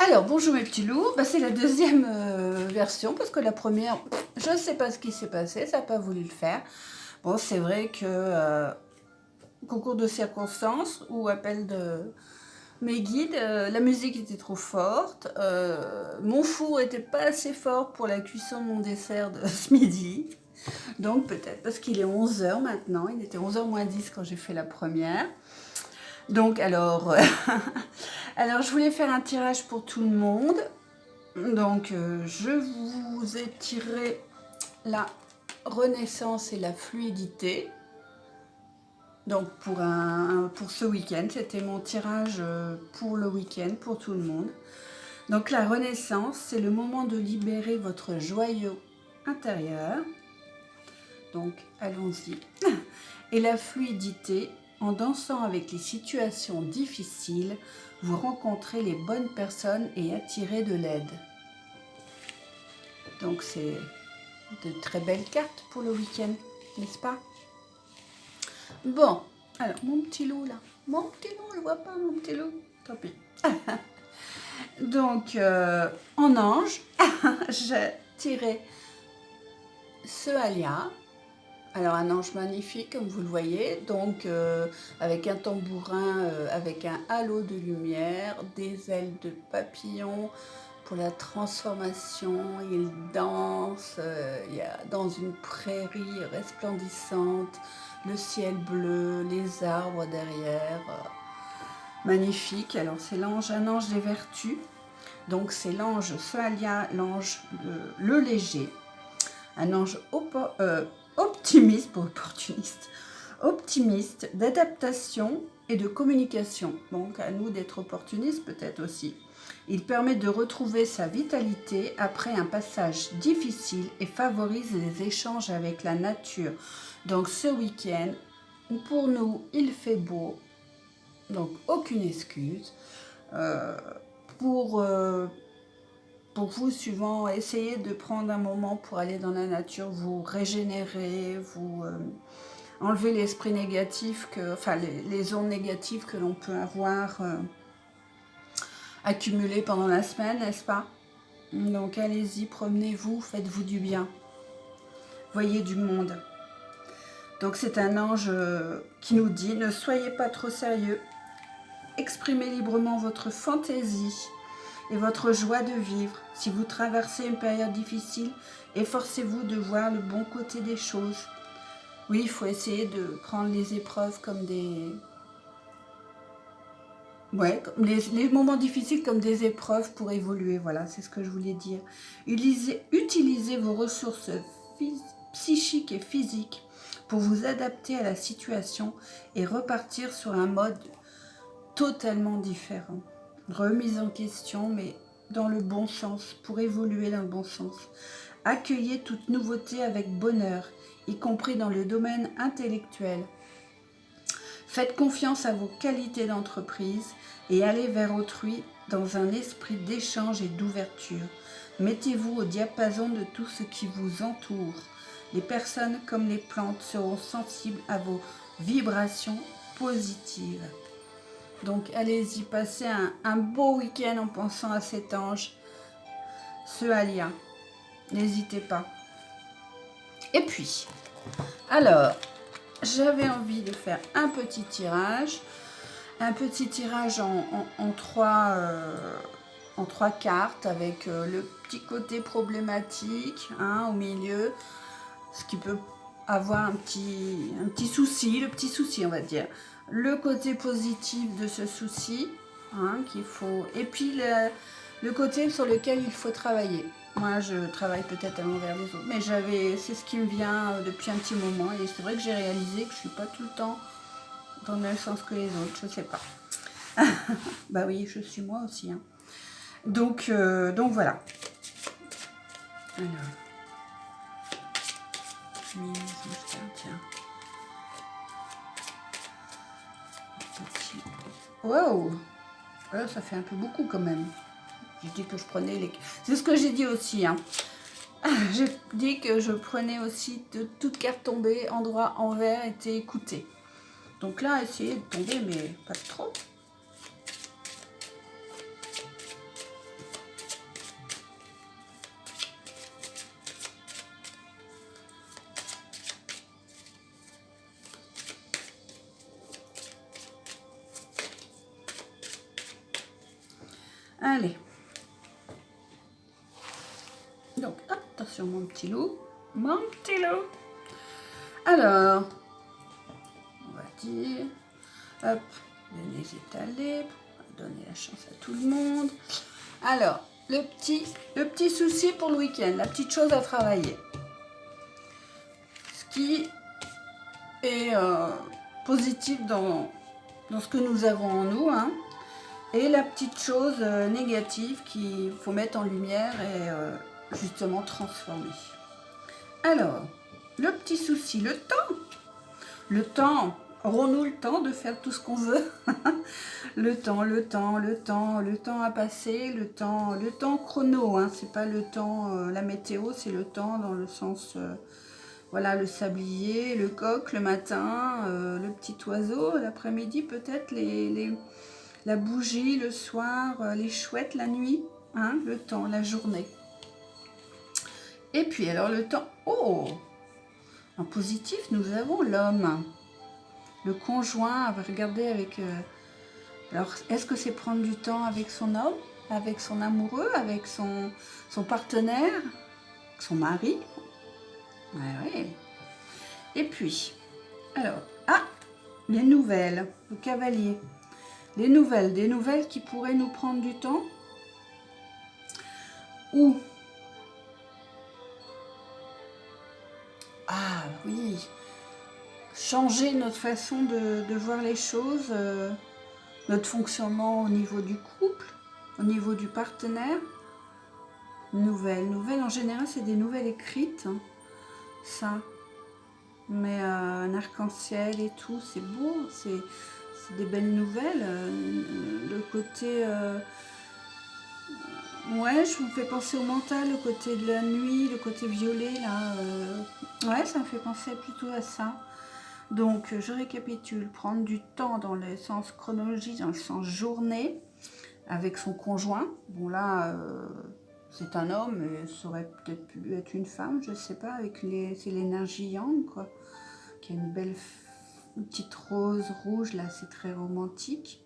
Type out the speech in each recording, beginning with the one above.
Alors, bonjour mes petits loups, c'est la deuxième version parce que la première, je ne sais pas ce qui s'est passé, ça n'a pas voulu le faire. Bon, c'est vrai que concours de circonstances ou appel de mes guides, la musique était trop forte, mon four était pas assez fort pour la cuisson de mon dessert de ce midi. Donc peut-être parce qu'il est 11 h maintenant, il était 11 h moins 10 quand j'ai fait la première. Donc alors, alors je voulais faire un tirage pour tout le monde. Donc je vous ai tiré la renaissance et la fluidité. Donc pour ce week-end, c'était mon tirage pour le week-end, pour tout le monde. Donc la renaissance, c'est le moment de libérer votre joyau intérieur. Donc allons-y. Et la fluidité, en dansant avec les situations difficiles, vous rencontrez les bonnes personnes et attirez de l'aide. Donc c'est de très belles cartes pour le week-end, n'est-ce pas? Bon, alors mon petit loup là, mon petit loup, on le voit pas mon petit loup, tant pis. Donc en ange, j'ai tiré ce Alia. Alors un ange magnifique comme vous le voyez, donc avec un tambourin, avec un halo de lumière, des ailes de papillon pour la transformation. Il danse dans une prairie resplendissante, le ciel bleu, les arbres derrière, magnifique. Alors c'est un ange des vertus, donc c'est l'ange Soalia, l'ange le léger, un ange optimiste, pour opportuniste, optimiste, d'adaptation et de communication. Donc à nous d'être opportunistes peut-être aussi. Il permet de retrouver sa vitalité après un passage difficile et favorise les échanges avec la nature. Donc ce week-end, pour nous, il fait beau, donc aucune excuse. Pour vous, suivant, essayez de prendre un moment pour aller dans la nature, vous régénérer, vous enlever l'esprit négatif, les ondes négatives que l'on peut avoir accumulées pendant la semaine, n'est-ce pas? Donc allez-y, promenez-vous, faites-vous du bien, voyez du monde. Donc c'est un ange qui nous dit, ne soyez pas trop sérieux, exprimez librement votre fantaisie et votre joie de vivre. Si vous traversez une période difficile, efforcez-vous de voir le bon côté des choses. Oui, il faut essayer de prendre les épreuves comme des... Ouais, les moments difficiles comme des épreuves pour évoluer, voilà, c'est ce que je voulais dire. Utilisez vos ressources psychiques et physiques pour vous adapter à la situation et repartir sur un mode totalement différent. Remise en question, mais dans le bon sens, pour évoluer dans le bon sens. Accueillez toute nouveauté avec bonheur, y compris dans le domaine intellectuel. Faites confiance à vos qualités d'entreprise et allez vers autrui dans un esprit d'échange et d'ouverture. Mettez-vous au diapason de tout ce qui vous entoure. Les personnes comme les plantes seront sensibles à vos vibrations positives. Donc allez-y, passez un beau week-end en pensant à cet ange, ce Alia. N'hésitez pas. Et puis, alors, j'avais envie de faire un petit tirage en trois cartes avec le petit côté problématique au milieu, ce qui peut avoir un petit souci, le petit souci on va dire. Le côté positif de ce souci qu'il faut, et puis le côté sur lequel il faut travailler. Moi, je travaille peut-être à l'envers des autres, mais c'est ce qui me vient depuis un petit moment, et c'est vrai que j'ai réalisé que je suis pas tout le temps dans le même sens que les autres, je sais pas. Bah oui, je suis moi aussi. Donc voilà. Alors, tiens. Wow, là, ça fait un peu beaucoup quand même. J'ai dit que je prenais les... C'est ce que j'ai dit aussi. J'ai dit que je prenais aussi de toutes cartes tombées, endroit envers, étaient écoutées. Donc là, essayez de tomber, mais pas trop. Allez. Donc, attention mon petit loup. Mon petit loup. Alors, on va dire, hop, les étaler pour donner la chance à tout le monde. Alors, le petit souci pour le week-end, la petite chose à travailler. Ce qui est positif dans ce que nous avons en nous, hein, et la petite chose négative qu'il faut mettre en lumière et justement transformer. Alors, le petit souci, le temps. Le temps, aurons-nous le temps de faire tout ce qu'on veut? Le temps à passer, le temps chrono, hein, c'est pas le temps, la météo, c'est le temps dans le sens, voilà, le sablier, le coq le matin, le petit oiseau l'après-midi, peut-être la bougie le soir, les chouettes la nuit, hein, le temps, la journée. Et puis alors le temps, oh, en positif, nous avons l'homme, le conjoint. Regardez avec... alors, est-ce que c'est prendre du temps avec son homme, avec son amoureux, avec son partenaire, son mari? Ouais. Et puis, alors, les nouvelles, le cavalier. Les nouvelles, des nouvelles qui pourraient nous prendre du temps. Ou... Ah oui, changer notre façon de voir les choses, notre fonctionnement au niveau du couple, au niveau du partenaire. Nouvelles, en général c'est des nouvelles écrites, hein, ça. Mais un arc-en-ciel et tout, c'est beau, c'est des belles nouvelles. Le côté... ouais, je me fais penser au mental, le côté de la nuit, le côté violet, là. Ouais, ça me fait penser plutôt à ça. Donc, je récapitule. Prendre du temps dans le sens chronologie, dans le sens journée, avec son conjoint. Bon, là, c'est un homme, mais ça aurait peut-être pu être une femme, je sais pas, c'est l'énergie yang, quoi. Qui a une belle petite rose rouge, là, c'est très romantique.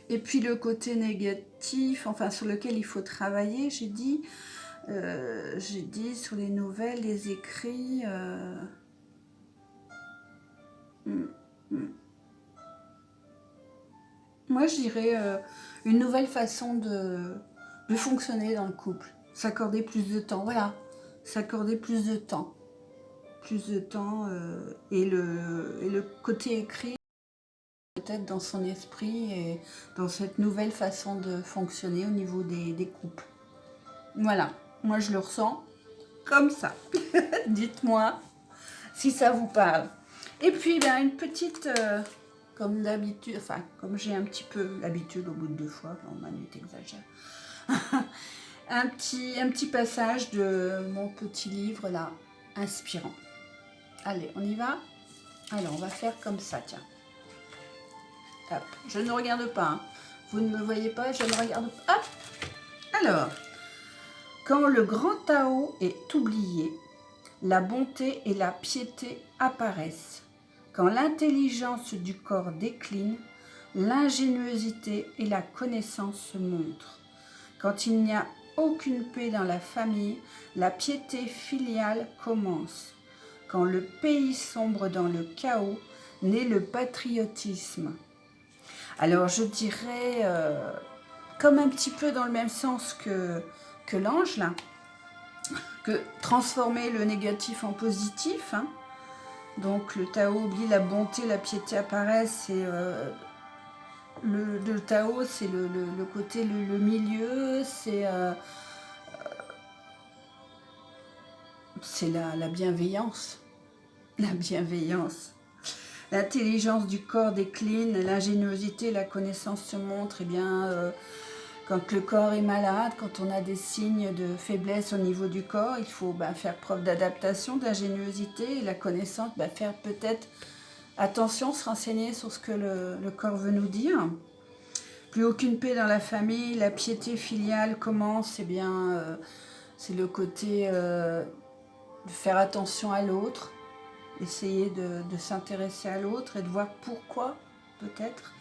Et puis le côté négatif, enfin sur lequel il faut travailler, j'ai dit sur les nouvelles, les écrits. Moi je dirais une nouvelle façon de fonctionner dans le couple. S'accorder plus de temps, voilà. S'accorder plus de temps. Plus de temps et le côté écrit. Peut-être dans son esprit et dans cette nouvelle façon de fonctionner au niveau des couples. Voilà, moi je le ressens comme ça. Dites-moi si ça vous parle. Et puis ben, une petite, comme d'habitude, enfin comme j'ai un petit peu l'habitude au bout de 2 fois, non Manu t'exagères, un petit passage de mon petit livre là, inspirant. Allez, on y va. Alors on va faire comme ça, tiens. Hop, je ne regarde pas, hein. Vous ne me voyez pas, je ne regarde pas. Hop. Alors, quand le grand Tao est oublié, la bonté et la piété apparaissent. Quand l'intelligence du corps décline, l'ingéniosité et la connaissance se montrent. Quand il n'y a aucune paix dans la famille, la piété filiale commence. Quand le pays sombre dans le chaos, naît le patriotisme. Alors je dirais, comme un petit peu dans le même sens que l'ange, là, que transformer le négatif en positif, hein. Donc le Tao oublie, la bonté, la piété apparaissent, et le Tao c'est le côté, le milieu, c'est la bienveillance. La bienveillance. L'intelligence du corps décline, l'ingéniosité, la connaissance se montrent. Eh bien, quand le corps est malade, quand on a des signes de faiblesse au niveau du corps, il faut faire preuve d'adaptation, d'ingéniosité, et la connaissance, faire peut-être attention, se renseigner sur ce que le corps veut nous dire. Plus aucune paix dans la famille, la piété filiale commence. Eh bien, c'est le côté de faire attention à l'autre, essayer de s'intéresser à l'autre et de voir pourquoi, peut-être.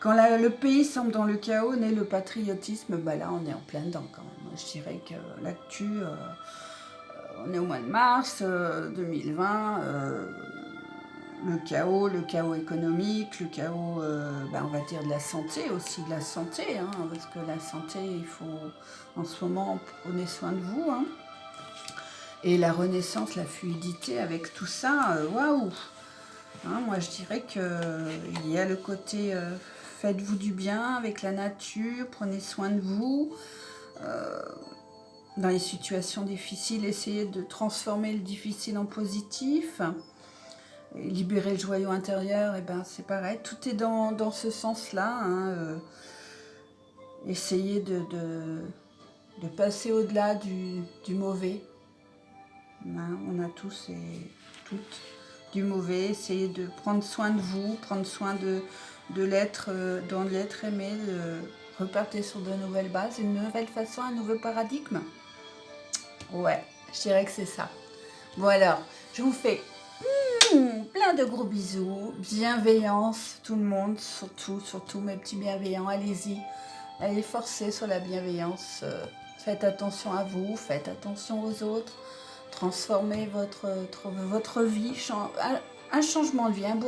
Quand le pays semble dans le chaos, naît le patriotisme. Bah là, on est en plein dedans quand même. Je dirais que l'actu, on est au mois de mars 2020. Le chaos économique, le chaos, on va dire de la santé aussi, de la santé, hein, parce que la santé, il faut, en ce moment, prenez soin de vous. Hein. Et la renaissance, la fluidité avec tout ça, waouh! Hein, moi, je dirais qu'il y a le côté faites-vous du bien avec la nature, prenez soin de vous. Dans les situations difficiles, essayez de transformer le difficile en positif. Et libérer le joyau intérieur, et ben c'est pareil, tout est dans ce sens-là. Hein, essayez de passer au-delà du mauvais. Hein, on a tous et toutes du mauvais. Essayez de prendre soin de vous, prendre soin de l'être, dans l'être aimé, repartir sur de nouvelles bases, une nouvelle façon, un nouveau paradigme. Ouais, je dirais que c'est ça. Bon alors, je vous fais plein de gros bisous, bienveillance, tout le monde, surtout mes petits bienveillants, allez-y, allez forcer sur la bienveillance, faites attention à vous, faites attention aux autres, transformez votre vie, un changement de vie, un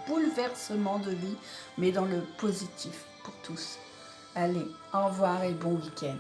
bouleversement de vie, mais dans le positif pour tous. Allez, au revoir et bon week-end.